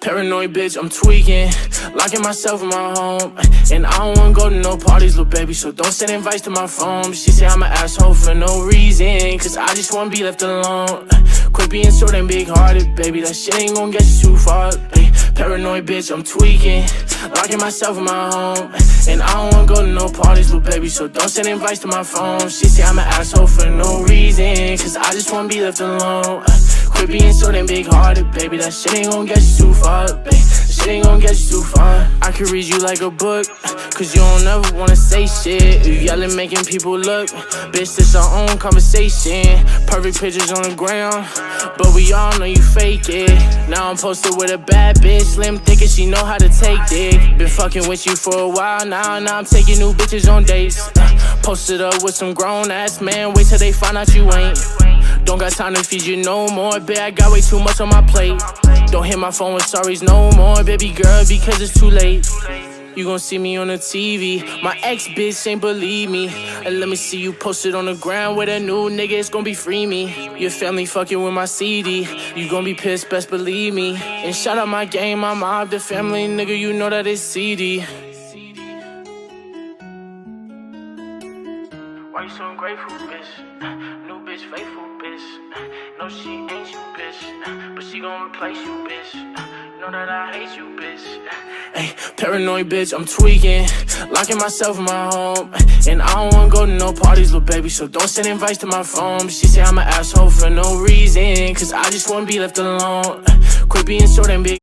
Paranoid bitch, I'm tweaking, locking myself in my home. And I don't wanna go to no parties, little baby, so don't send invites to my phone. She say I'm an asshole for no reason, cause I just wanna be left alone. Quit being so damn big-hearted, baby, that shit ain't gon' get you too far. Paranoid bitch, I'm tweaking, locking myself in my home. And I don't wanna go to no parties, little baby, so don't send invites to my phone. She say I'm an asshole for no reason, cause I just wanna be left alone. Quit being so damn big-hearted, baby, that shit ain't gon' get you too far, baby. That shit ain't gon' get you too far. I could read you like a book, cause you don't ever wanna say shit. You yelling, making people look. Bitch, this our own conversation. Perfect pictures on the ground, but we all know you fake it. Now I'm posted with a bad bitch, slim thick and she know how to take dick. Been fucking with you for a while now I'm taking new bitches on dates. Posted up with some grown-ass man, wait till they find out you ain't. Don't got time to feed you no more, babe, I got way too much on my plate. Don't hit my phone with sorries no more, baby girl, because it's too late. You gon' see me on the TV, my ex-bitch ain't believe me. And let me see you posted on the ground with a new nigga, it's gon' be free me. Your family fucking with my CD, you gon' be pissed, best believe me. And shout out my gang, my mob, the family, nigga, you know that it's CD. Why you so ungrateful, bitch? New bitch, faithful, bitch. No, she ain't you, bitch, but she gon' replace you, bitch. Know that I hate you, bitch. Hey, paranoid bitch, I'm tweaking, locking myself in my home. And I don't wanna go to no parties, little baby, so don't send invites to my phone. She say I'm an asshole for no reason, cause I just wanna be left alone. Quit being so damn big.